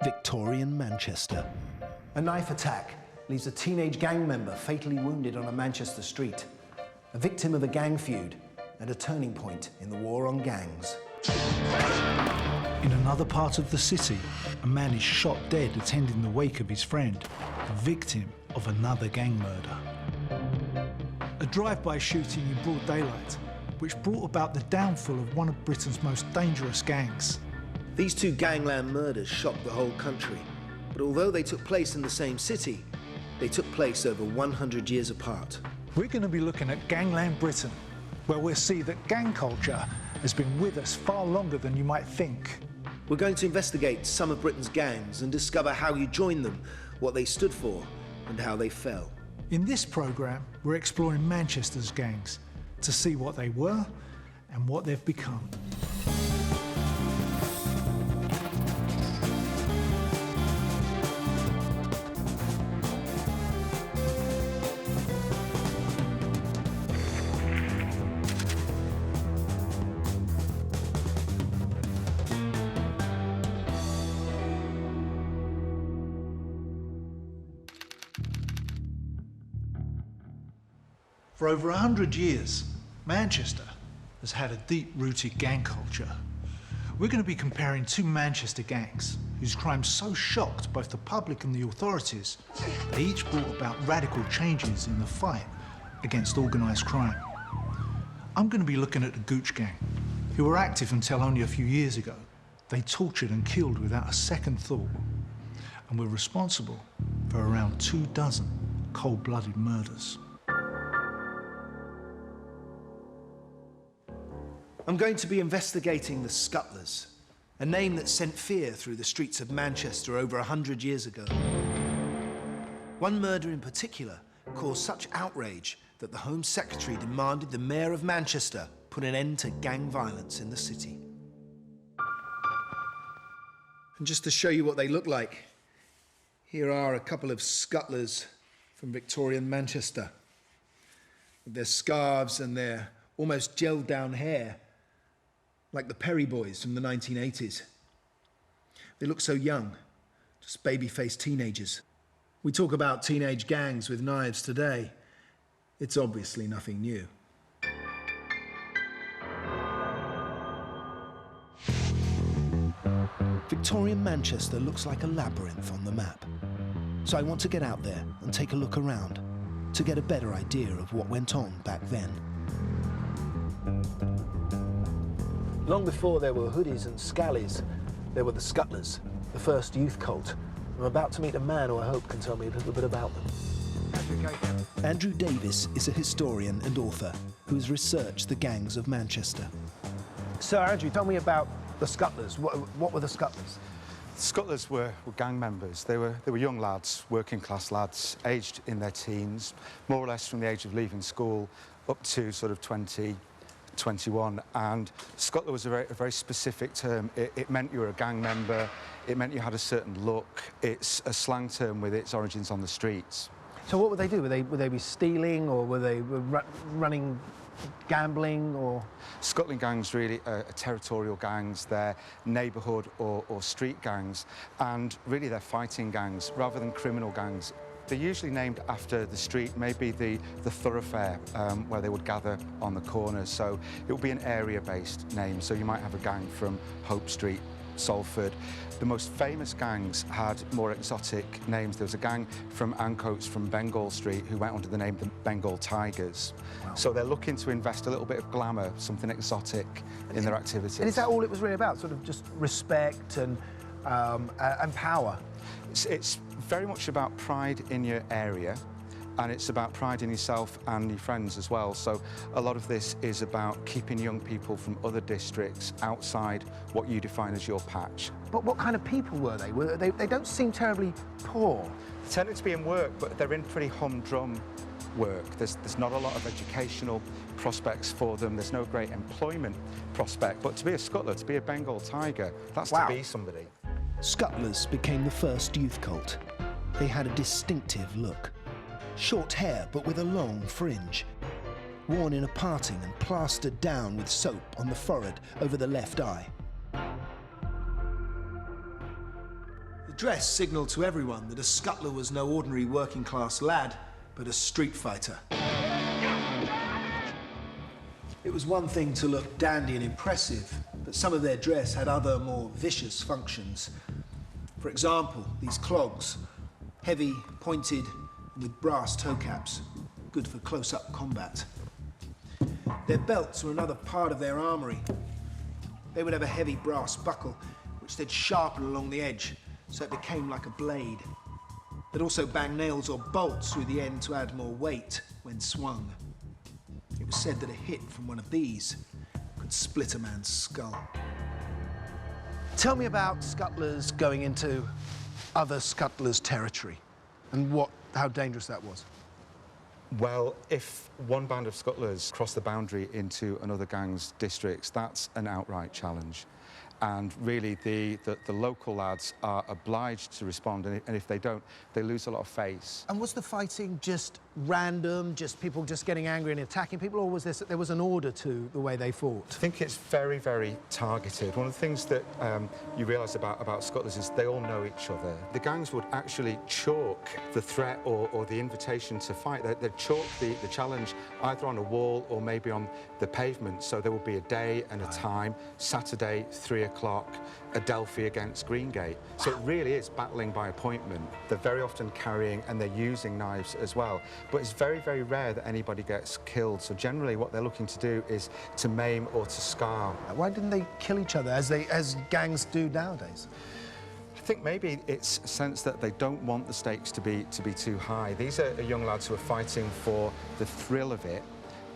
Victorian Manchester. A knife attack leaves a teenage gang member fatally wounded on a Manchester street, a victim of a gang feud and a turning point in the war on gangs. In another part of the city, a man is shot dead attending the wake of his friend, the victim of another gang murder. A drive-by shooting in broad daylight, which brought about the downfall of one of Britain's most dangerous gangs. These two gangland murders shocked the whole country, but although they took place in the same city, they took place over 100 years apart. We're going to be looking at gangland Britain, where we'll see that gang culture has been with us far longer than you might think. We're going to investigate some of Britain's gangs and discover how you joined them, what they stood for, and how they fell. In this programme, we're exploring Manchester's gangs to see what they were and what they've become. For over 100 years, Manchester has had a deep-rooted gang culture. We're going to be comparing two Manchester gangs whose crimes so shocked both the public and the authorities, they each brought about radical changes in the fight against organised crime. I'm going to be looking at the Gooch gang, who were active until only a few years ago. They tortured and killed without a second thought, and were responsible for around 24 cold-blooded murders. I'm going to be investigating the Scuttlers, a name that sent fear through the streets of Manchester over 100 years ago. One murder in particular caused such outrage that the Home Secretary demanded the Mayor of Manchester put an end to gang violence in the city. And just to show you what they look like, here are a couple of Scuttlers from Victorian Manchester, with their scarves and their almost gelled down hair, like the Perry Boys from the 1980s. They look so young, just baby-faced teenagers. We talk about teenage gangs with knives today. It's obviously nothing new. Victorian Manchester looks like a labyrinth on the map. So I want to get out there and take a look around to get a better idea of what went on back then. Long before there were hoodies and scallies, there were the Scuttlers, the first youth cult. I'm about to meet a man who I hope can tell me a little bit about them. Andrew Davis is a historian and author who has researched the gangs of Manchester. So, Andrew, tell me about the Scuttlers. What were the Scuttlers? Scuttlers were gang members. They were young lads, working class lads, aged in their teens, more or less from the age of leaving school up to sort of 20, 21, and Scuttler was a very specific term. It meant you were a gang member, it meant you had a certain look. It's a slang term with its origins on the streets. So what would they do? Would they be stealing, or were they running gambling, or...? Scuttling gangs really are territorial gangs. They're neighbourhood or street gangs, and really they're fighting gangs rather than criminal gangs. They're usually named after the street, maybe the thoroughfare where they would gather on the corners. So it would be an area-based name. So you might have a gang from Hope Street, Salford. The most famous gangs had more exotic names. There was a gang from Ancoats from Bengal Street who went under the name the Bengal Tigers. Wow. So they're looking to invest a little bit of glamour, something exotic in their activities. And is that all it was really about? Sort of just respect and power? It's very much about pride in your area, and it's about pride in yourself and your friends as well. So a lot of this is about keeping young people from other districts outside what you define as your patch. But what kind of people were they? They don't seem terribly poor. They tended to be in work, but they're in pretty humdrum work. There's not a lot of educational prospects for them. There's no great employment prospect. But to be a Scuttler, to be a Bengal Tiger, that's wow. To be somebody. Scuttlers became the first youth cult. They had a distinctive look. Short hair, but with a long fringe. Worn in a parting and plastered down with soap on the forehead over the left eye. The dress signalled to everyone that a scuttler was no ordinary working-class lad, but a street fighter. It was one thing to look dandy and impressive, but some of their dress had other, more vicious functions. For example, these clogs, heavy, pointed, and with brass toe caps, good for close-up combat. Their belts were another part of their armoury. They would have a heavy brass buckle, which they'd sharpen along the edge, so it became like a blade. They'd also bang nails or bolts through the end to add more weight when swung. It was said that a hit from one of these could split a man's skull. Tell me about scuttlers going into other scuttlers' territory and how dangerous that was. Well, if one band of scuttlers cross the boundary into another gang's districts, that's an outright challenge. And really, the local lads are obliged to respond, and if they don't, they lose a lot of face. And was the fighting just random, just people just getting angry and attacking people, or was there was an order to the way they fought? I think it's very, very targeted. One of the things that you realise about scuttlers is they all know each other. The gangs would actually chalk the threat or the invitation to fight. They'd chalk the challenge either on a wall or maybe on the pavement. So there would be a day and a time, Saturday, 3 o'clock, Adelphi against Greengate. So it really is battling by appointment. They're very often carrying and they're using knives as well. But it's very, very rare that anybody gets killed. So generally what they're looking to do is to maim or to scar. Why didn't they kill each other as gangs do nowadays? I think maybe it's a sense that they don't want the stakes to be too high. These are young lads who are fighting for the thrill of it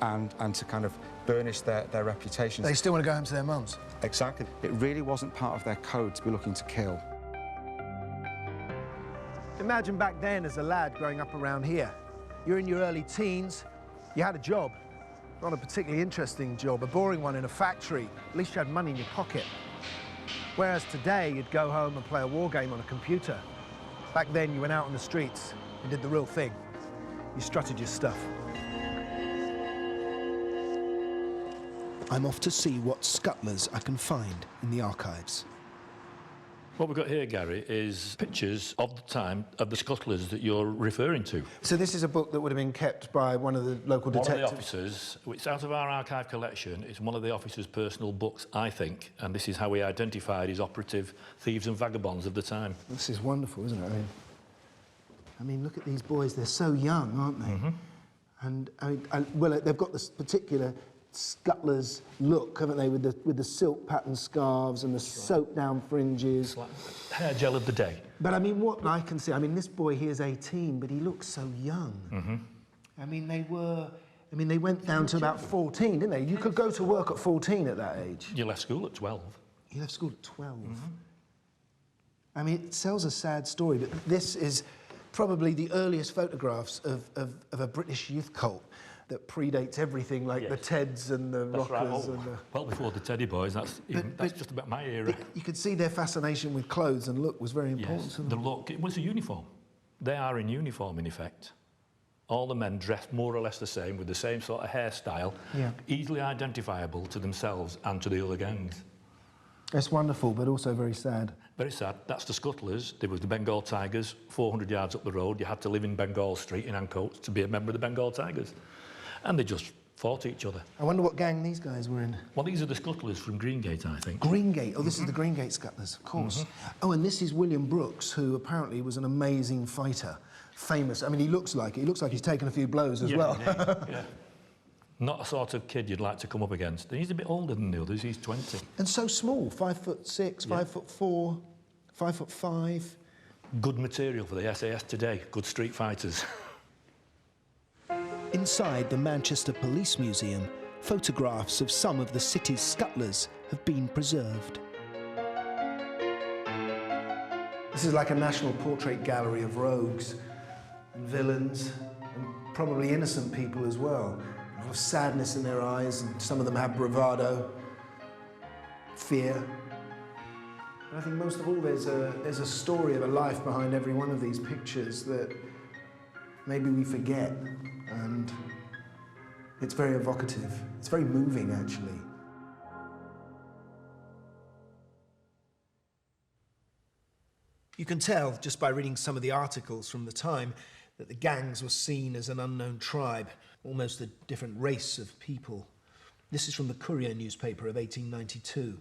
and to kind of burnish their reputations. They still want to go home to their mums. Exactly. It really wasn't part of their code to be looking to kill. Imagine back then as a lad growing up around here. You're in your early teens, you had a job. Not a particularly interesting job, a boring one in a factory. At least you had money in your pocket. Whereas today, you'd go home and play a war game on a computer. Back then, you went out on the streets and did the real thing. You strutted your stuff. I'm off to see what scuttlers I can find in the archives. What we've got here, Gary, is pictures of the time of the scuttlers that you're referring to. So this is a book that would have been kept by one of the local detectives? One of the officers. It's out of our archive collection. It's one of the officers' personal books, I think, and this is how he identified his operative thieves and vagabonds of the time. This is wonderful, isn't it? I mean, look at these boys. They're so young, aren't they? Mm-hmm. And well, they've got this particular scuttlers look, haven't they, with the silk pattern scarves and the soap down fringes. It's like hair gel of the day. But I mean, what I can see, I mean, this boy here is 18, but he looks so young. Mm-hmm. I mean, they went down to about 14, didn't they? You could go to work at 14 at that age. You left school at 12. You left school at 12. Mm-hmm. I mean, it tells a sad story, but this is probably the earliest photographs of a British youth cult that predates everything like the Teds and the Rockers. Right. Oh, and well before the Teddy Boys, that's just about my era. You could see their fascination with clothes and look was very important to them. The look, it was a uniform. They are in uniform, in effect. All the men dressed more or less the same, with the same sort of hairstyle, easily identifiable to themselves and to the other gangs. It's wonderful, but also very sad. Very sad. That's the Scuttlers. There was the Bengal Tigers, 400 yards up the road. You had to live in Bengal Street in Ancoats to be a member of the Bengal Tigers. And they just fought each other. I wonder what gang these guys were in. Well, these are the Scuttlers from Greengate, I think. Greengate? Oh, this is the Greengate Scuttlers, of course. Oh, and this is William Brooks, who apparently was an amazing fighter. Famous. I mean, he looks like it. He looks like he's taken a few blows as well. Yeah. Not a sort of kid you'd like to come up against. He's a bit older than the others. He's 20. And so small, 5'6", 5'4", 5'5". Good material for the SAS today. Good street fighters. Inside the Manchester Police Museum, photographs of some of the city's scuttlers have been preserved. This is like a national portrait gallery of rogues and villains, and probably innocent people as well. A lot of sadness in their eyes, and some of them have bravado, fear. But I think most of all there's a story of a life behind every one of these pictures that maybe we forget, and it's very evocative. It's very moving, actually. You can tell just by reading some of the articles from the time that the gangs were seen as an unknown tribe, almost a different race of people. This is from the Courier newspaper of 1892.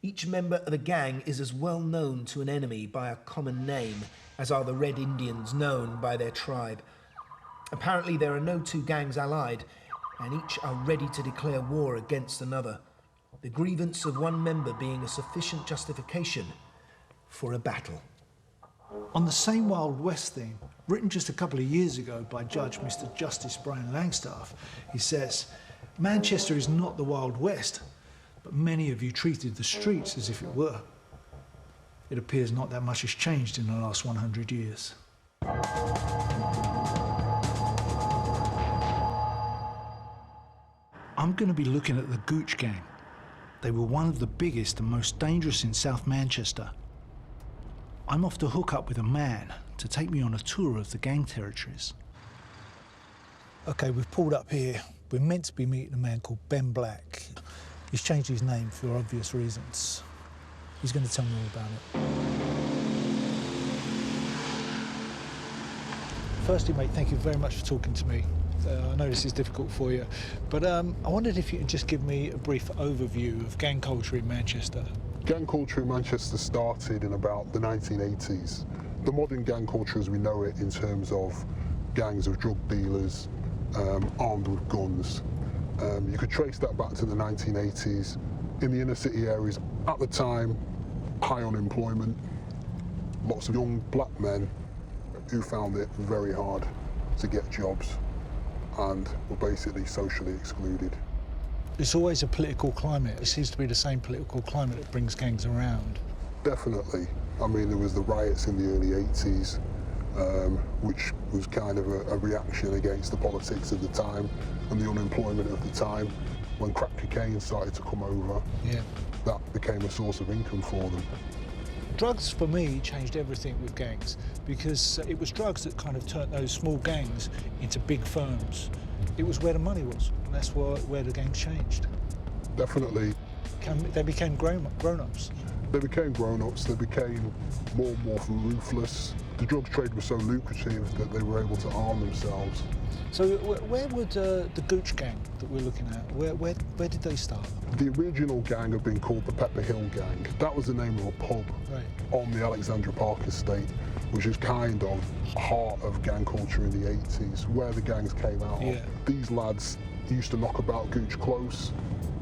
Each member of a gang is as well known to an enemy by a common name as are the Red Indians known by their tribe. Apparently there are no two gangs allied, and each are ready to declare war against another, the grievance of one member being a sufficient justification for a battle. On the same Wild West theme, written just a couple of years ago by Judge Mr. Justice Brian Langstaff, he says, "Manchester is not the Wild West, but many of you treated the streets as if it were. It appears not that much has changed in the last 100 years. I'm going to be looking at the Gooch Gang. They were one of the biggest and most dangerous in South Manchester. I'm off to hook up with a man to take me on a tour of the gang territories." OK, we've pulled up here. We're meant to be meeting a man called Ben Black. He's changed his name for obvious reasons. He's going to tell me all about it. Firstly, mate, thank you very much for talking to me. I know this is difficult for you, but I wondered if you could just give me a brief overview of gang culture in Manchester. Gang culture in Manchester started in about the 1980s. The modern gang culture as we know it in terms of gangs of drug dealers armed with guns. You could trace that back to the 1980s. In the inner city areas, at the time, high unemployment, lots of young black men who found it very hard to get jobs and were basically socially excluded. It's always a political climate. It seems to be the same political climate that brings gangs around. Definitely. I mean, there was the riots in the early 80s, which was kind of a reaction against the politics of the time and the unemployment of the time. When crack cocaine started to come over, that became a source of income for them. Drugs, for me, changed everything with gangs, because it was drugs that kind of turned those small gangs into big firms. It was where the money was, and that's where the gangs changed. Definitely. They became grown-ups. They became grown-ups, they became more and more ruthless. The drug trade was so lucrative that they were able to arm themselves. So where would the Gooch Gang that we're looking at, where did they start? The original gang had been called the Pepper Hill Gang. That was the name of a pub on the Alexandra Park estate, which is kind of heart of gang culture in the 80s, where the gangs came out of. These lads used to knock about Gooch close,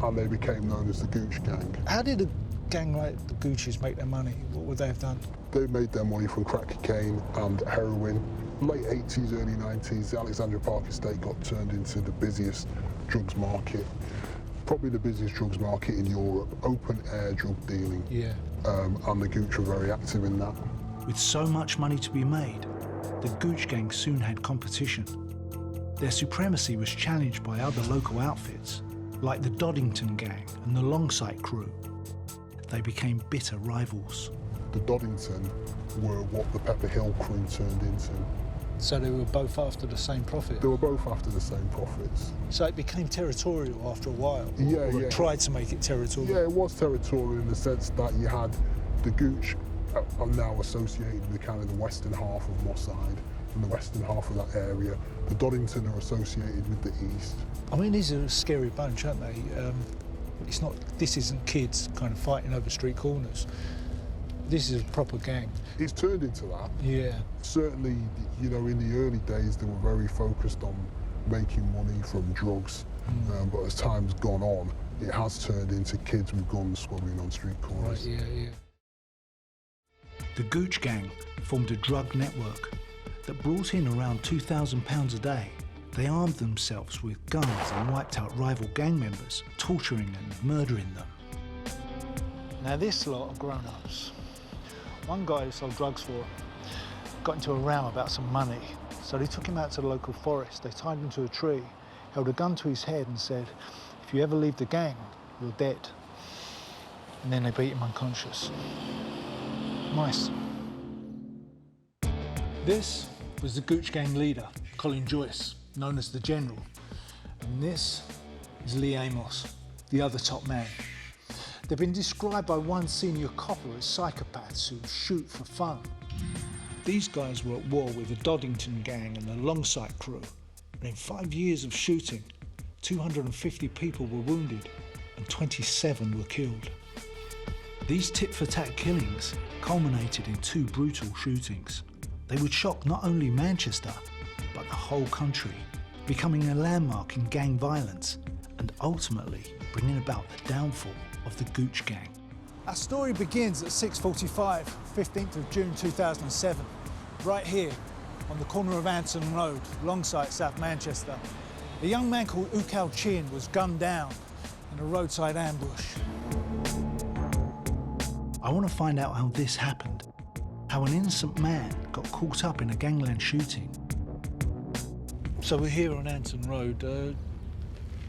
and they became known as the Gooch Gang. How did a gang like the Gooches make their money? What would they have done? They made their money from crack cocaine and heroin. Late 80s, early 90s, the Alexandra Park estate got turned into the busiest drugs market, probably the busiest drugs market in Europe, open-air drug dealing. And the Gooch were very active in that. With so much money to be made, the Gooch Gang soon had competition. Their supremacy was challenged by other local outfits, like the Doddington Gang and the Longsight Crew. They became bitter rivals. The Doddington were what the Pepper Hill Crew turned into. So they were both after the same profit? They were both after the same profits. So it became territorial after a while? Or tried to make it territorial? Yeah, it was territorial in the sense that you had the Gooch are now associated with kind of the western half of Moss Side and the western half of that area. The Doddington are associated with the east. I mean, these are a scary bunch, aren't they? This isn't kids kind of fighting over street corners. This is a proper gang. It's turned into that. Yeah. Certainly, you know, in the early days, they were very focused on making money from drugs. But as time's gone on, it has turned into kids with guns squabbling on street corners. Right, yeah. The Gooch Gang formed a drug network that brought in around £2,000 a day. They armed themselves with guns and wiped out rival gang members, torturing and murdering them. Now this lot are grown-ups. One guy who sold drugs for him got into a row about some money, so they took him out to the local forest. They tied him to a tree, held a gun to his head and said, "If you ever leave the gang, you're dead." And then they beat him unconscious. Nice. This was the Gooch Gang leader, Colin Joyce, known as the General. And this is Lee Amos, the other top man. They've been described by one senior copper as psychopaths who shoot for fun. These guys were at war with the Doddington gang and the Longsight crew, and in 5 years of shooting, 250 people were wounded and 27 were killed. These tit-for-tat killings culminated in 2 brutal shootings. They would shock not only Manchester, but the whole country, becoming a landmark in gang violence and ultimately bringing about the downfall of the Gooch gang. Our story begins at 6:45, 15th of June 2007, right here on the corner of Anson Road, Longsight, South Manchester. A young man called Ukal Chin was gunned down in a roadside ambush. I want to find out how this happened, how an innocent man got caught up in a gangland shooting. So we're here on Anson Road.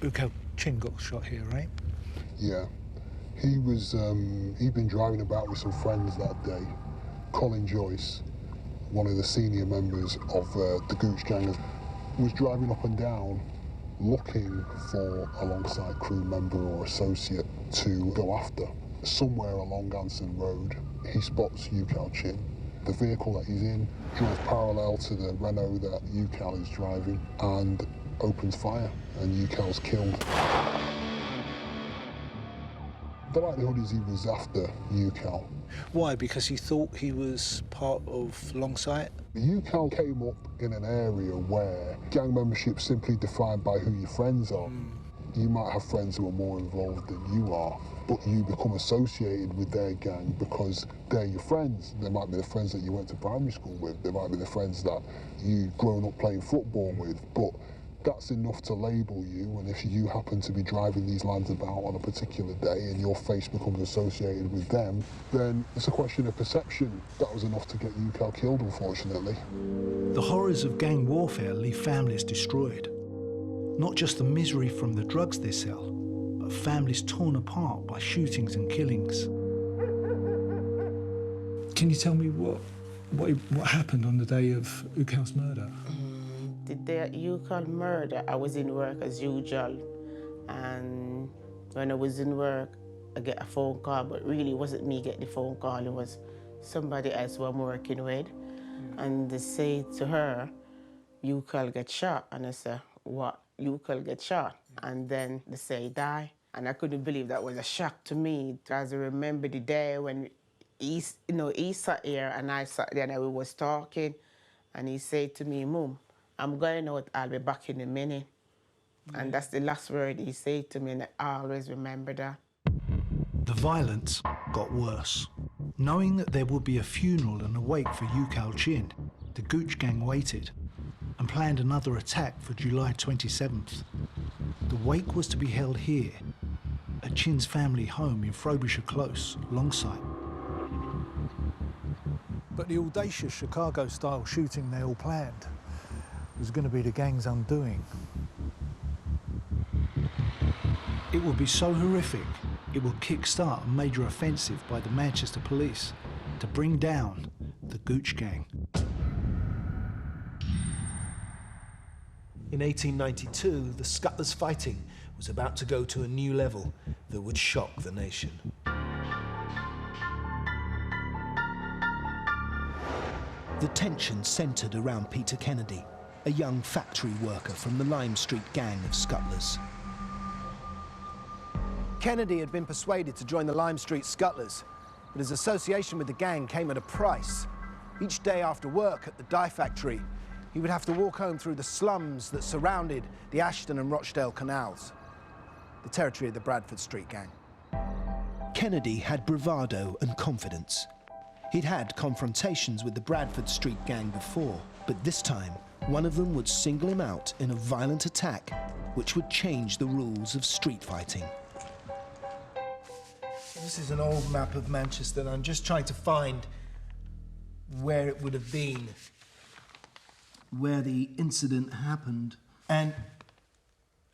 Ukal Chin got shot here, right? Yeah. He'd been driving about with some friends that day. Colin Joyce, one of the senior members of the Gooch gang, was driving up and down looking for a Longsight crew member or associate to go after. Somewhere along Anson Road, he spots Ukal Chin. The vehicle that he's in drives parallel to the Renault that Ukal is driving and opens fire, and Ukal's killed. The likelihood is he was after Ukal. Why? Because he thought he was part of Longsight? Ukal came up in an area where gang membership is simply defined by who your friends are. You might have friends who are more involved than you are, but you become associated with their gang because they're your friends. They might be the friends that you went to primary school with. They might be the friends that you've grown up playing football with, but that's enough to label you, and if you happen to be driving these lads about on a particular day and your face becomes associated with them, then it's a question of perception. That was enough to get Ukal killed, unfortunately. The horrors of gang warfare leave families destroyed. Not just the misery from the drugs they sell, but families torn apart by shootings and killings. Can you tell me what happened on the day of Ukal's murder? The day Ukal murder, I was in work as usual, and when I was in work, I get a phone call, but really it wasn't me get the phone call, it was somebody else who I'm working with, and they say to her, Ukal get shot, and I say, what? Ukal get shot? And then they say he die, and I couldn't believe that was a shock to me, because I remember the day when he sat here and I sat there and we was talking, and he said to me, Mum, I'm going out, I'll be back in a minute. And that's the last word he said to me, and I always remember that. The violence got worse. Knowing that there would be a funeral and a wake for Ukal Chin, the Gooch gang waited and planned another attack for July 27th. The wake was to be held here, at Chin's family home in Frobisher Close, Longsight. But the audacious Chicago-style shooting they all planned was going to be the gang's undoing. It would be so horrific, it would kick-start a major offensive by the Manchester police to bring down the Gooch gang. In 1892, the Scuttlers fighting was about to go to a new level that would shock the nation. The tension centred around Peter Kennedy, a young factory worker from the Lime Street gang of Scuttlers. Kennedy had been persuaded to join the Lime Street Scuttlers, but his association with the gang came at a price. Each day after work at the dye factory, he would have to walk home through the slums that surrounded the Ashton and Rochdale canals, the territory of the Bradford Street gang. Kennedy had bravado and confidence. He'd had confrontations with the Bradford Street gang before, but this time, one of them would single him out in a violent attack which would change the rules of street fighting. This is an old map of Manchester, and I'm just trying to find where it would have been, where the incident happened. And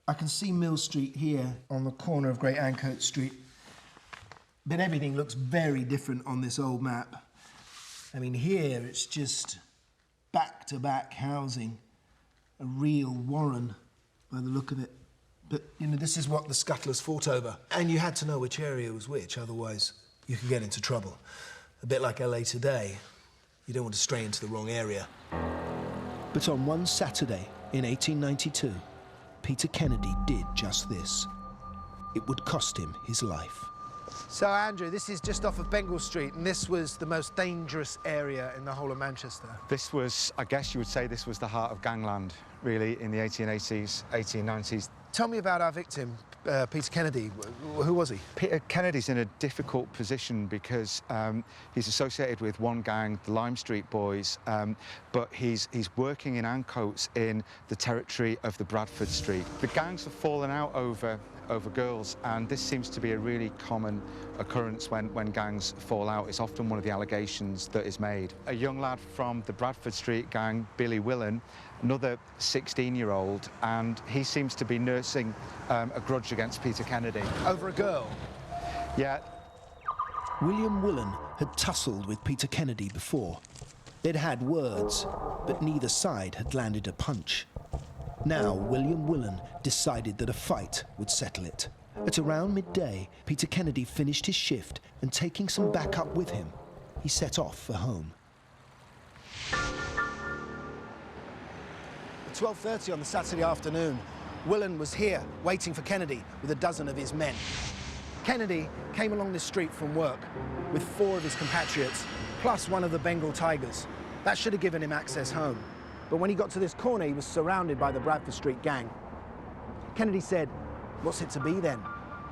I can see Mill Street here on the corner of Great Ancoat Street, but everything looks very different on this old map. I mean, here it's just back-to-back housing, a real warren by the look of it. But, you know, this is what the Scuttlers fought over. And you had to know which area was which, otherwise you could get into trouble. A bit like LA today. You don't want to stray into the wrong area. But on one Saturday in 1892, Peter Kennedy did just this. It would cost him his life. So, Andrew, this is just off of Bengal Street, and this was the most dangerous area in the whole of Manchester. This was, I guess you would say, this was the heart of gangland, really, in the 1880s, 1890s. Tell me about our victim, Peter Kennedy. Who was he? Peter Kennedy's in a difficult position because he's associated with one gang, the Lime Street Boys, but he's working in Ancoats in the territory of the Bradford Street. The gangs have fallen out over girls, and this seems to be a really common occurrence when gangs fall out. It's often one of the allegations that is made. A young lad from the Bradford Street gang, Billy Willen, another 16-year-old, and he seems to be nursing a grudge against Peter Kennedy. Over a girl? Yeah. William Willen had tussled with Peter Kennedy before. They'd had words, but neither side had landed a punch. Now, William Willen decided that a fight would settle it. At around midday, Peter Kennedy finished his shift, and taking some backup with him, he set off for home. At 12:30 on the Saturday afternoon, Willen was here, waiting for Kennedy with a dozen of his men. Kennedy came along the street from work with 4 of his compatriots, plus one of the Bengal Tigers. That should have given him access home. But when he got to this corner, he was surrounded by the Bradford Street gang. Kennedy said, "What's it to be then?"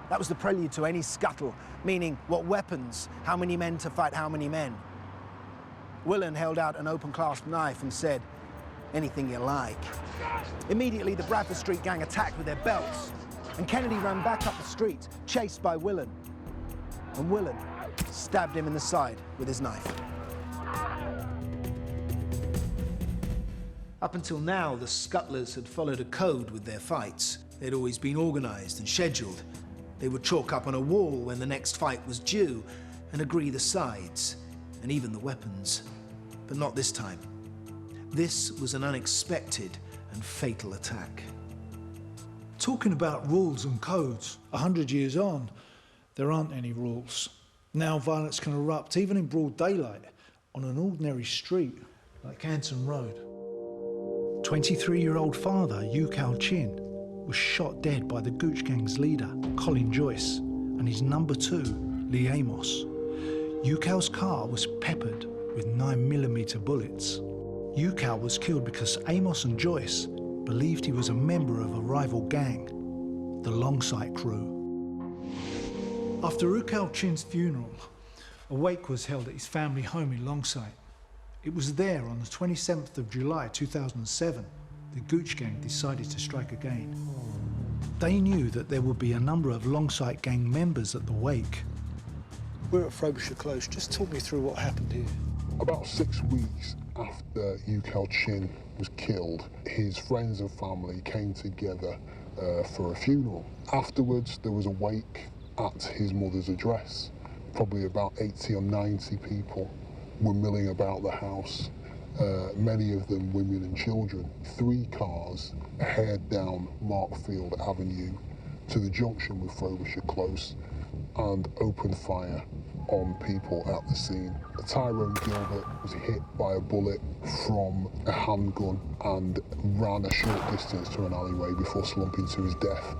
That was the prelude to any scuttle, meaning what weapons, how many men to fight how many men. Willen held out an open-clasp knife and said, "Anything you like." Immediately, the Bradford Street gang attacked with their belts, and Kennedy ran back up the street, chased by Willen. And Willen stabbed him in the side with his knife. Up until now, the Scuttlers had followed a code with their fights. They'd always been organised and scheduled. They would chalk up on a wall when the next fight was due and agree the sides and even the weapons. But not this time. This was an unexpected and fatal attack. Talking about rules and codes, 100 years on, there aren't any rules. Now violence can erupt, even in broad daylight, on an ordinary street like Anson Road. 23-year-old father, Ukal Chin, was shot dead by the Gooch Gang's leader, Colin Joyce, and his number 2, Lee Amos. Ukal's car was peppered with 9mm bullets. Ukal was killed because Amos and Joyce believed he was a member of a rival gang, the Longsight Crew. After Ukal Chin's funeral, a wake was held at his family home in Longsight. It was there on the 27th of July 2007 the Gooch Gang decided to strike again. They knew that there would be a number of Longsight Gang members at the wake. We're at Frobisher Close. Just talk me through what happened here. About 6 weeks after Ukal Chin was killed, his friends and family came together for a funeral. Afterwards, there was a wake at his mother's address. Probably about 80 or 90 people were milling about the house, many of them women and children. 3 cars head down Markfield Avenue to the junction with Frobisher Close and opened fire on people at the scene. Tyrone Gilbert was hit by a bullet from a handgun and ran a short distance to an alleyway before slumping to his death.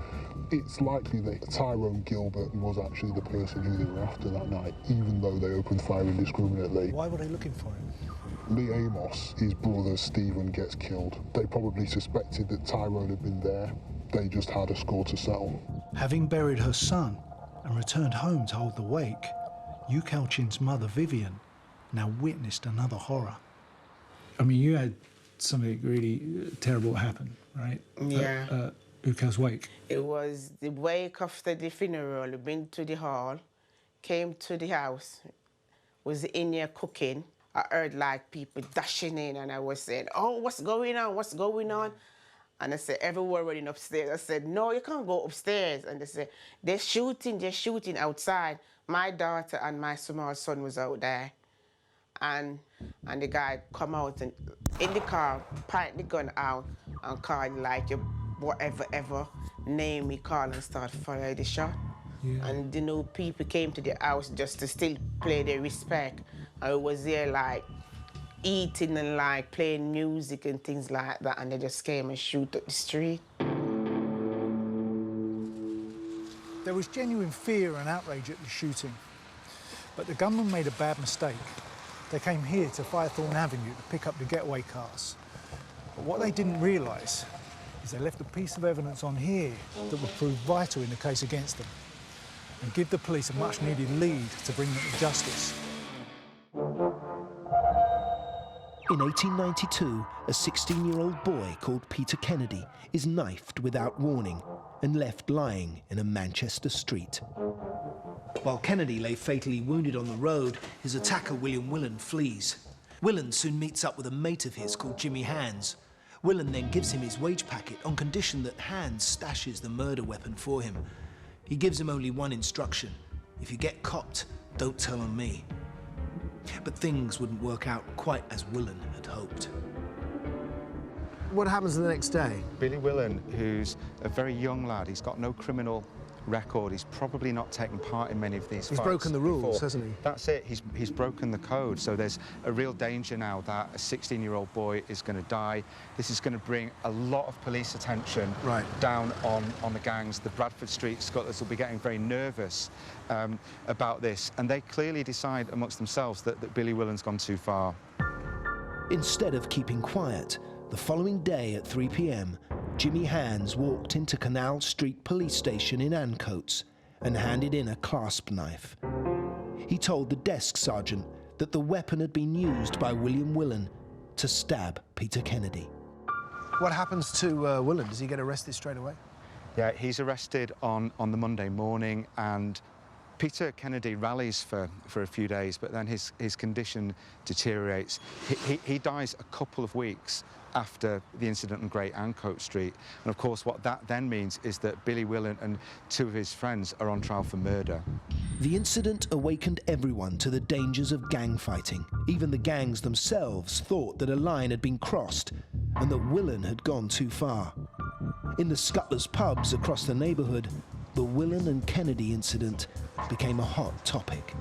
It's likely that Tyrone Gilbert was actually the person who they were after that night, even though they opened fire indiscriminately. Why were they looking for him? Lee Amos, his brother Stephen, gets killed. They probably suspected that Tyrone had been there. They just had a score to settle. Having buried her son and returned home to hold the wake, Ukal Chin's mother, Vivian, now witnessed another horror. I mean, you had something really terrible happen, right? Yeah. Ukal's wake. It was the wake after the funeral. We'd been to the hall, came to the house, was in here cooking. I heard like people dashing in and I was saying, "Oh, what's going on? What's going on?" And I said, "Everyone running upstairs." I said, "No, you can't go upstairs." And they said, they're shooting outside. My daughter and my small son was out there. And the guy come out and in the car, point the gun out and called like, "You whatever, ever." name me call and start fire the shot. Yeah. And you know, people came to the house just to still play their respect. I was there like eating and like playing music and things like that, and they just came and shoot up the street. There was genuine fear and outrage at the shooting, but the gunmen made a bad mistake. They came here to Firethorn Avenue to pick up the getaway cars. But what they didn't realise is they left a piece of evidence on here that would prove vital in the case against them and give the police a much-needed lead to bring them to justice. In 1892, a 16-year-old boy called Peter Kennedy is knifed without warning and left lying in a Manchester street. While Kennedy lay fatally wounded on the road, his attacker, William Willan, flees. Willan soon meets up with a mate of his called Jimmy Hands. Willan then gives him his wage packet on condition that Hands stashes the murder weapon for him. He gives him only one instruction: if you get copped, don't tell on me. But things wouldn't work out quite as Willan had hoped. What happens the next day? Billy Willan, who's a very young lad, he's got no criminal record, he's probably not taken part in many of these fights. He's broken the rules, before. hasn't he? That's it, he's broken the code, so there's a real danger now that a 16-year-old boy is going to die. This is going to bring a lot of police attention down on the gangs. The Bradford Street Scuttlers will be getting very nervous about this, and they clearly decide amongst themselves that Billy Willan's gone too far. Instead of keeping quiet, the following day at 3 p.m, Jimmy Hands walked into Canal Street Police Station in Ancoats and handed in a clasp knife. He told the desk sergeant that the weapon had been used by William Willan to stab Peter Kennedy. What happens to Willan? Does he get arrested straight away? Yeah, he's arrested on the Monday morning, and Peter Kennedy rallies for a few days, but then his condition deteriorates. He dies a couple of weeks after the incident on Great Ancoat Street. And of course, what that then means is that Billy Willan and two of his friends are on trial for murder. The incident awakened everyone to the dangers of gang fighting. Even the gangs themselves thought that a line had been crossed and that Willan had gone too far. In the Scuttlers pubs across the neighbourhood, the Willan and Kennedy incident became a hot topic.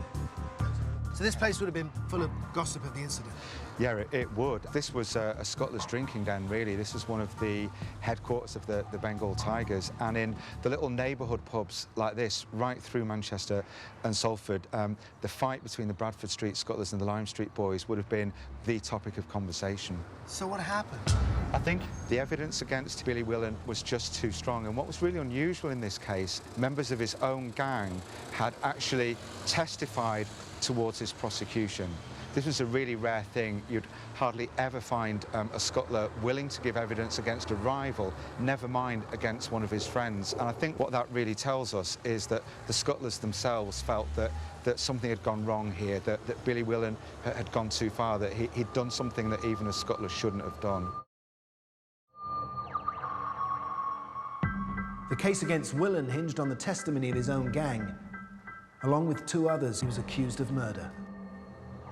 So this place would have been full of gossip of the incident? Yeah, it would. This was a Scuttlers drinking den, really. This was one of the headquarters of the Bengal Tigers. And in the little neighbourhood pubs like this, right through Manchester and Salford, the fight between the Bradford Street Scuttlers and the Lime Street boys would have been the topic of conversation. So what happened? I think the evidence against Billy Willan was just too strong. And what was really unusual in this case, members of his own gang had actually testified towards his prosecution. This was a really rare thing. You'd hardly ever find a scuttler willing to give evidence against a rival, never mind against one of his friends. And I think what that really tells us is that the scuttlers themselves felt that something had gone wrong here, that Billy Willan had gone too far, that he'd done something that even a scuttler shouldn't have done. The case against Willan hinged on the testimony of his own gang. Along with two others, he was accused of murder.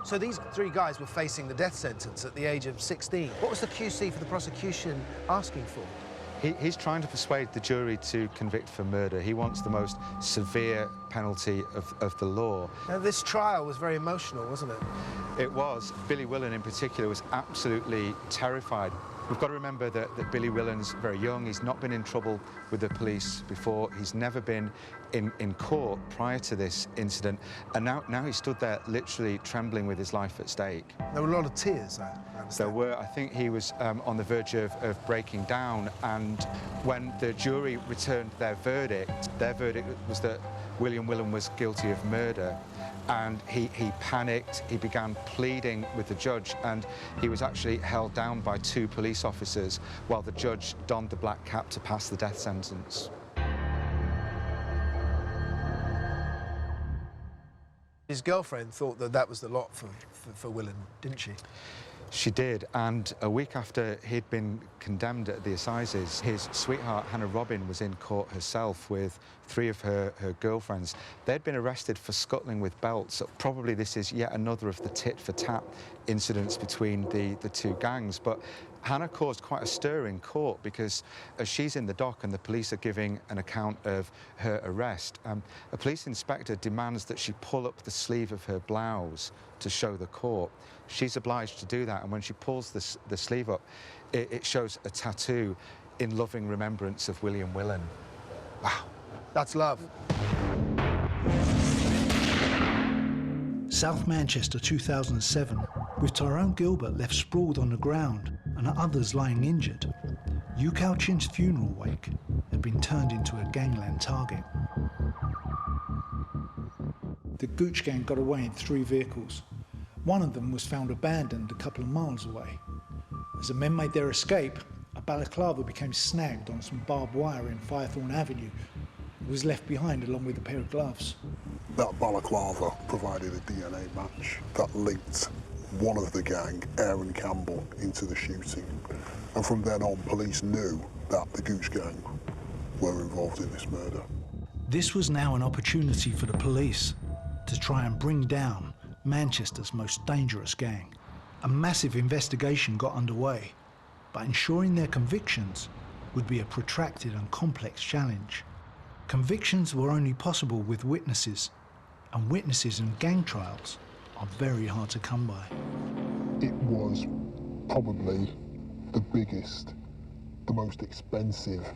So these three guys were facing the death sentence at the age of 16. What was the QC for the prosecution asking for? He's trying to persuade the jury to convict for murder. He wants the most severe penalty of the law. Now, this trial was very emotional, wasn't it? It was. Billy Willan in particular was absolutely terrified. We've got to remember that Billy Willan's very young. He's not been in trouble with the police before. He's never been in court prior to this incident. And now he stood there literally trembling with his life at stake. There were a lot of tears, I understand. There were. I think he was on the verge of breaking down. And when the jury returned their verdict was that William Willan was guilty of murder. And he panicked, he began pleading with the judge, and he was actually held down by two police officers while the judge donned the black cap to pass the death sentence. His girlfriend thought that was the lot for Willan, didn't she? She did, and a week after he'd been condemned at the assizes, his sweetheart, Hannah Robin, was in court herself with 3 of her girlfriends. They'd been arrested for scuttling with belts. Probably this is yet another of the tit-for-tat incidents between the 2 gangs, but Hannah caused quite a stir in court because as she's in the dock and the police are giving an account of her arrest, a police inspector demands that she pull up the sleeve of her blouse to show the court. She's obliged to do that, and when she pulls the sleeve up, it shows a tattoo in loving remembrance of William Willan. Wow, that's love. South Manchester 2007, with Tyrone Gilbert left sprawled on the ground and others lying injured. Ukal Chin's funeral wake had been turned into a gangland target. The Gooch gang got away in 3 vehicles. One of them was found abandoned a couple of miles away. As the men made their escape, a balaclava became snagged on some barbed wire in Firethorn Avenue. It was left behind along with a pair of gloves. That balaclava provided a DNA match that linked one of the gang, Aaron Campbell, into the shooting. And from then on, police knew that the Gooch gang were involved in this murder. This was now an opportunity for the police to try and bring down Manchester's most dangerous gang. A massive investigation got underway, but ensuring their convictions would be a protracted and complex challenge. Convictions were only possible with witnesses, and witnesses in gang trials are very hard to come by. It was probably the biggest, the most expensive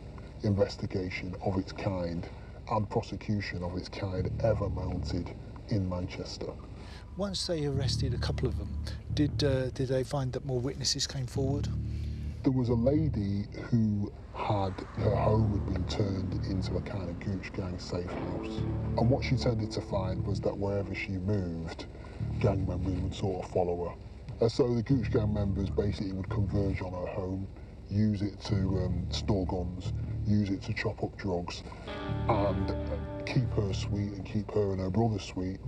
investigation of its kind and prosecution of its kind ever mounted in Manchester. Once they arrested a couple of them, did they find that more witnesses came forward? There was a lady who her home had been turned into a kind of Gooch gang safe house. And what she tended to find was that wherever she moved, gang members would sort of follow her. So the Gooch gang members basically would converge on her home, use it to store guns, use it to chop up drugs, and keep her sweet and keep her and her brother sweet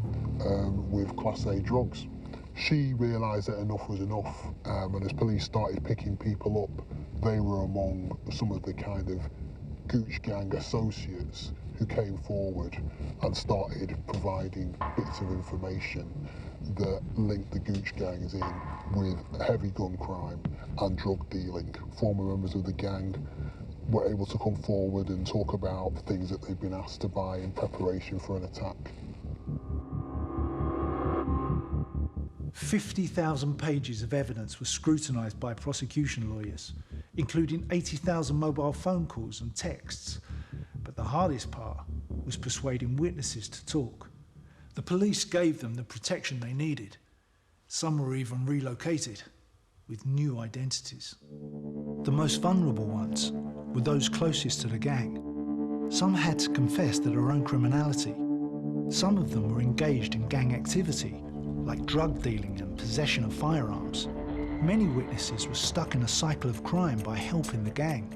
with Class A drugs. She realised that enough was enough, and as police started picking people up, they were among some of the kind of Gooch gang associates who came forward and started providing bits of information that linked the Gooch gangs in with heavy gun crime and drug dealing. Former members of the gang were able to come forward and talk about things that they'd been asked to buy in preparation for an attack. 50,000 pages of evidence was scrutinised by prosecution lawyers, including 80,000 mobile phone calls and texts. But the hardest part was persuading witnesses to talk. The police gave them the protection they needed. Some were even relocated with new identities. The most vulnerable ones were those closest to the gang. Some had to confess to their own criminality. Some of them were engaged in gang activity, like drug dealing and possession of firearms. Many witnesses were stuck in a cycle of crime by helping the gang.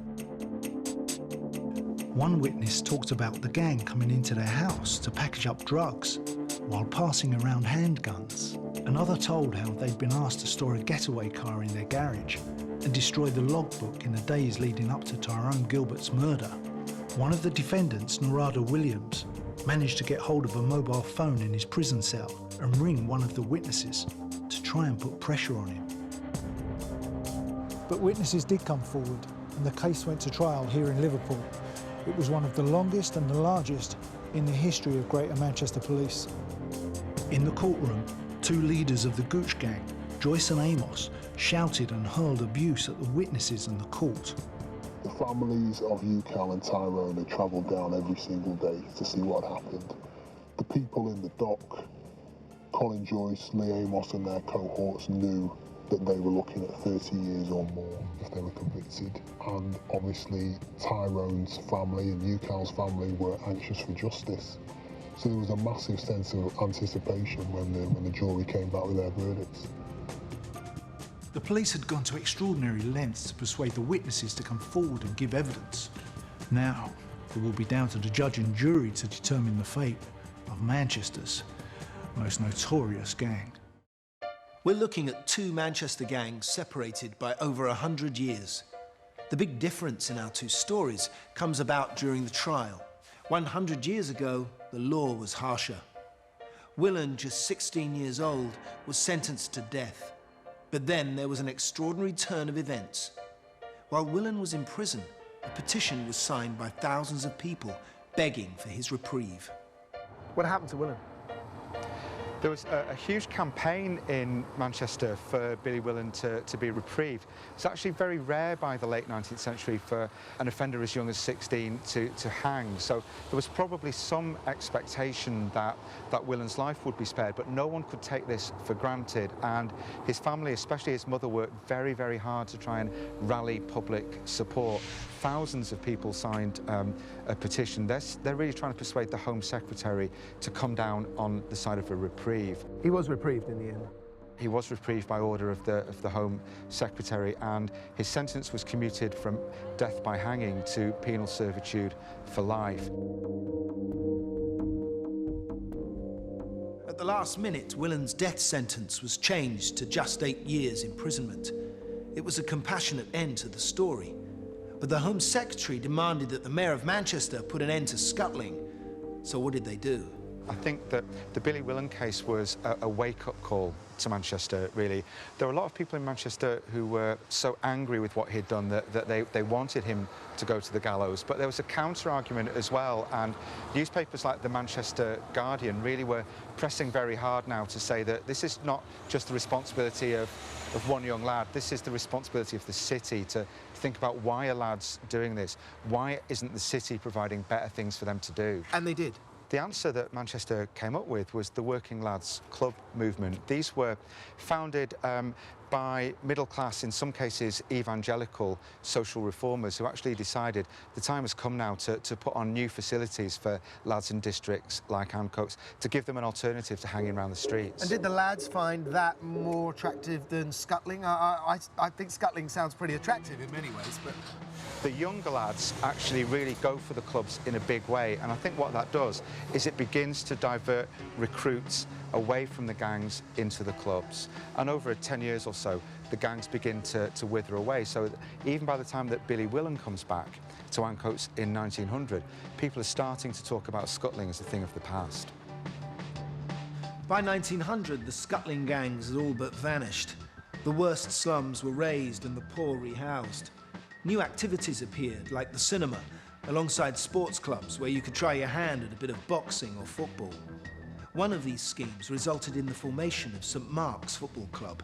One witness talked about the gang coming into their house to package up drugs while passing around handguns. Another told how they'd been asked to store a getaway car in their garage and destroy the logbook in the days leading up to Tyrone Gilbert's murder. One of the defendants, Narada Williams, managed to get hold of a mobile phone in his prison cell and ring one of the witnesses to try and put pressure on him. But witnesses did come forward, and the case went to trial here in Liverpool. It was one of the longest and the largest in the history of Greater Manchester Police. In the courtroom, 2 leaders of the Gooch gang, Joyce and Amos, shouted and hurled abuse at the witnesses and the court. The families of Ukal and Tyrone had travelled down every single day to see what happened. The people in the dock, Colin Joyce, Lee Amos and their cohorts knew that they were looking at 30 years or more if they were convicted. And obviously Tyrone's family and Ukal's family were anxious for justice. So there was a massive sense of anticipation when the jury came back with their verdicts. The police had gone to extraordinary lengths to persuade the witnesses to come forward and give evidence. Now, it will be down to the judge and jury to determine the fate of Manchester's most notorious gang. We're looking at two Manchester gangs separated by over 100 years. The big difference in our two stories comes about during the trial. 100 years ago, the law was harsher. Willen, just 16 years old, was sentenced to death. But then there was an extraordinary turn of events. While Willen was in prison, a petition was signed by thousands of people begging for his reprieve. What happened to Willen? There was a huge campaign in Manchester for Billy Willen to be reprieved. It's actually very rare by the late 19th century for an offender as young as 16 to hang. So there was probably some expectation that Willen's life would be spared, but no one could take this for granted. And his family, especially his mother, worked very, very hard to try and rally public support. Thousands of people signed a petition. They're really trying to persuade the Home Secretary to come down on the side of a reprieve. He was reprieved in the end. He was reprieved by order of the Home Secretary, and his sentence was commuted from death by hanging to penal servitude for life. At the last minute, Willen's death sentence was changed to just 8 years imprisonment. It was a compassionate end to the story. But the Home Secretary demanded that the Mayor of Manchester put an end to scuttling. So what did they do? I think that the Billy Willen case was a wake-up call to Manchester, really. There were a lot of people in Manchester who were so angry with what he'd done that they wanted him to go to the gallows. But there was a counter-argument as well, and newspapers like the Manchester Guardian really were pressing very hard now to say that this is not just the responsibility of one young lad, this is the responsibility of the city to think about why are lads doing this? Why isn't the city providing better things for them to do? And they did. The answer that Manchester came up with was the Working Lads Club movement. These were founded by middle-class, in some cases evangelical, social reformers who actually decided the time has come now to put on new facilities for lads in districts like Ancoats, to give them an alternative to hanging around the streets. And did the lads find that more attractive than scuttling? I think scuttling sounds pretty attractive in many ways, but... The younger lads actually really go for the clubs in a big way, and I think what that does is it begins to divert recruits away from the gangs into the clubs. And over 10 years or so, the gangs begin to wither away, so that even by the time that Billy Willen comes back to Ancoats in 1900, people are starting to talk about scuttling as a thing of the past. By 1900, the scuttling gangs had all but vanished. The worst slums were razed and the poor rehoused. New activities appeared, like the cinema, alongside sports clubs where you could try your hand at a bit of boxing or football. One of these schemes resulted in the formation of St Mark's Football Club,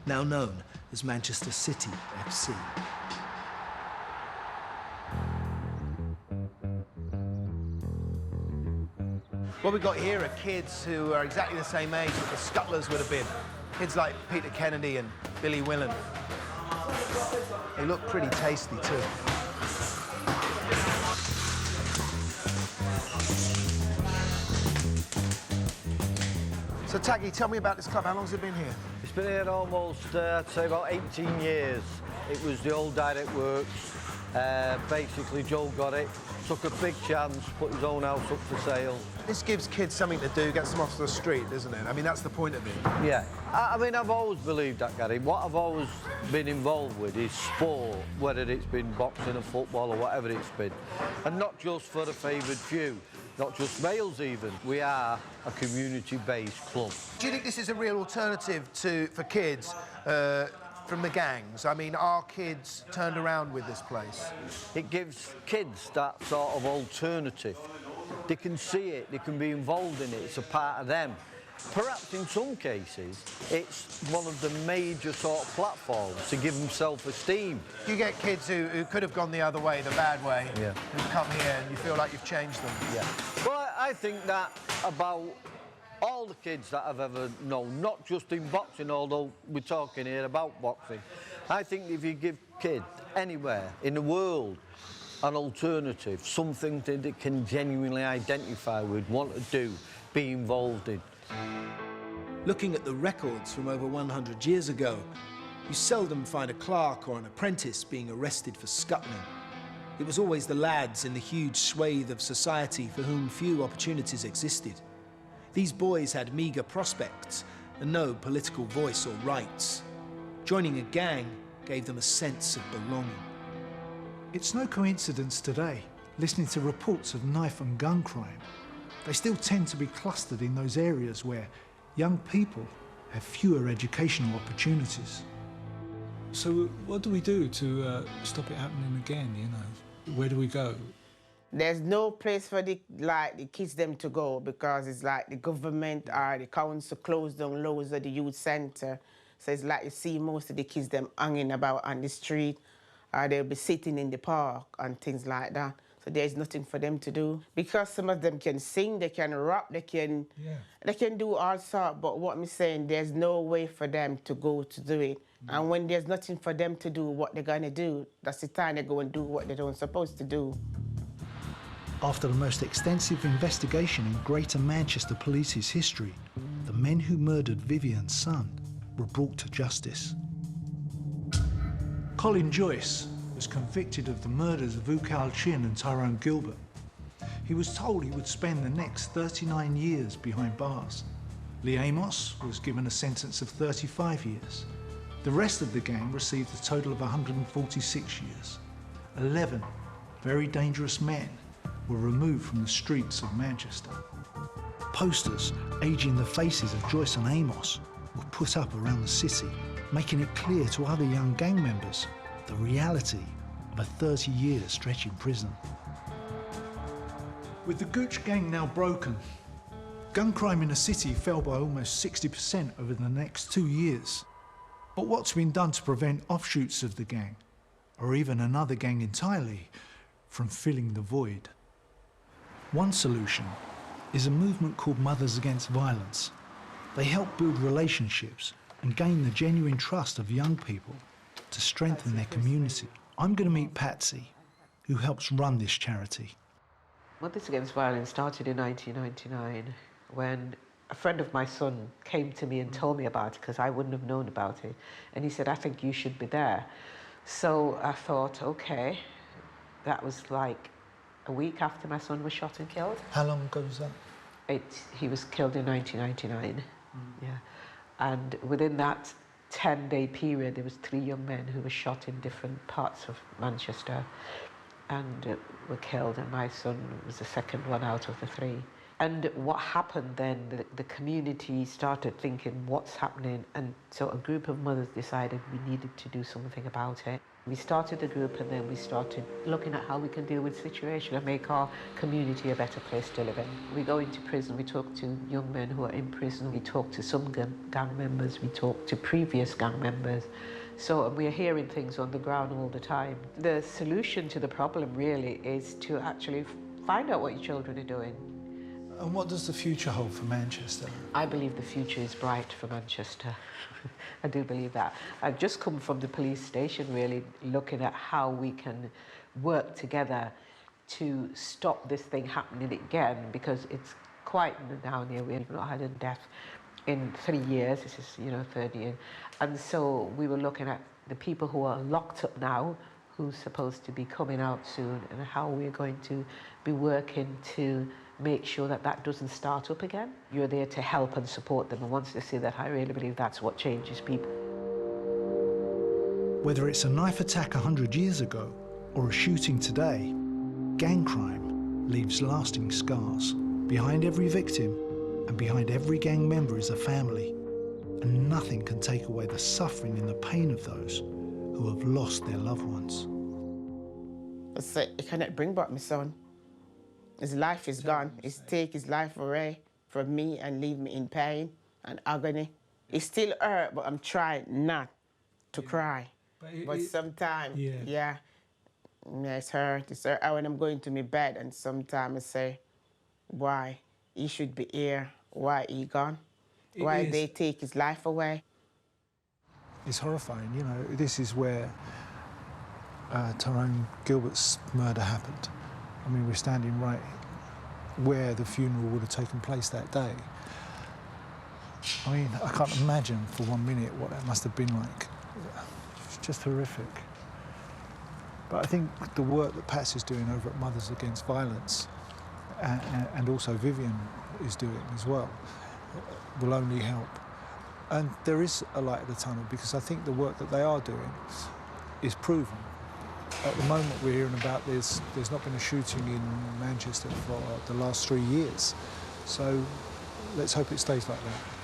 now known as Manchester City FC. What we've got here are kids who are exactly the same age that the Scuttlers would have been. Kids like Peter Kennedy and Billy Willen. They look pretty tasty too. So Taggy, tell me about this club. How long has it been here? It's been here almost, I'd say about 18 years. It was the old Direct Works. Basically, Joe got it, took a big chance, put his own house up for sale. This gives kids something to do, gets them off the street, doesn't it? I mean, that's the point of it. Yeah. I mean, I've always believed that, Gary. What I've always been involved with is sport, whether it's been boxing or football or whatever it's been. And not just for the favoured few, not just males even. We are a community-based club. Do you think this is a real alternative for kids from the gangs? I mean, are kids turned around with this place? It gives kids that sort of alternative. They can see it, they can be involved in it, it's a part of them. Perhaps in some cases, it's one of the major sort of platforms to give them self-esteem. You get kids who could have gone the other way, the bad way, yeah, who come here and you feel like you've changed them. Yeah. Well, I think that about all the kids that I've ever known, not just in boxing, although we're talking here about boxing. I think if you give kids anywhere in the world an alternative, something that they can genuinely identify with, want to do, be involved in. Looking at the records from over 100 years ago, you seldom find a clerk or an apprentice being arrested for scuttling. It was always the lads in the huge swathe of society for whom few opportunities existed. These boys had meagre prospects, and no political voice or rights. Joining a gang gave them a sense of belonging. It's no coincidence today, listening to reports of knife and gun crime. They still tend to be clustered in those areas where young people have fewer educational opportunities. So what do we do to stop it happening again, you know? Where do we go? There's no place for the kids them to go because it's like the government or the council closed down loads of the youth centre. So it's like you see most of the kids them hanging about on the street or they'll be sitting in the park and things like that. So there's nothing for them to do. Because some of them can sing, they can rap, they can do all sorts, but what I'm saying, there's no way for them to go to do it. And when there's nothing for them to do, what they're gonna do, that's the time they go and do what they don't supposed to do. After the most extensive investigation in Greater Manchester Police's history, the men who murdered Vivian's son were brought to justice. Colin Joyce was convicted of the murders of Ukal Chin and Tyrone Gilbert. He was told he would spend the next 39 years behind bars. Lee Amos was given a sentence of 35 years. The rest of the gang received a total of 146 years. 11 very dangerous men were removed from the streets of Manchester. Posters aging the faces of Joyce and Amos were put up around the city, making it clear to other young gang members the reality of a 30-year stretch in prison. With the Gooch gang now broken, gun crime in the city fell by almost 60% over the next 2 years. But what's been done to prevent offshoots of the gang, or even another gang entirely, from filling the void? One solution is a movement called Mothers Against Violence. They help build relationships and gain the genuine trust of young people to strengthen their community. I'm going to meet Patsy, who helps run this charity. Mothers Against Violence started in 1999 when a friend of my son came to me and told me about it because I wouldn't have known about it. And he said, I think you should be there. So I thought, okay, that was like a week after my son was shot and killed. How long ago was that? He was killed in 1999, yeah. And within that 10-day period, there was 3 young men who were shot in different parts of Manchester and were killed, and my son was the second one out of the 3. And what happened then, the community started thinking, what's happening? And so a group of mothers decided we needed to do something about it. We started the group and then we started looking at how we can deal with the situation and make our community a better place to live in. We go into prison, we talk to young men who are in prison, we talk to some gang members, we talk to previous gang members. So we're hearing things on the ground all the time. The solution to the problem really is to actually find out what your children are doing. And what does the future hold for Manchester? I believe the future is bright for Manchester. I do believe that. I've just come from the police station really looking at how we can work together to stop this thing happening again, because it's quite down here. We've not had a death in 3 years. This is, 3rd year. And so we were looking at the people who are locked up now, who's supposed to be coming out soon, and how we're going to be working to make sure that that doesn't start up again. You're there to help and support them, and once they see that, I really believe that's what changes people. Whether it's a knife attack 100 years ago or a shooting today, gang crime leaves lasting scars. Behind every victim and behind every gang member is a family, and nothing can take away the suffering and the pain of those who have lost their loved ones. I said, you cannot bring back my son. His life is gone. He's take his life away from me and leave me in pain and agony. It's still hurt, but I'm trying not to cry. But sometimes, it's hurt. It's hurt when I'm going to my bed, and sometimes I say, why? He should be here. Why he gone? Why they take his life away? It's horrifying, This is where Tyrone Gilbert's murder happened. I mean, we're standing right where the funeral would have taken place that day. I mean, I can't imagine for 1 minute what that must have been like. It's just horrific. But I think the work that Pat's is doing over at Mothers Against Violence, and also Vivian is doing as well, will only help. And there is a light at the tunnel because I think the work that they are doing is proven. At the moment we're hearing about there's not been a shooting in Manchester for the last 3 years. So let's hope it stays like that.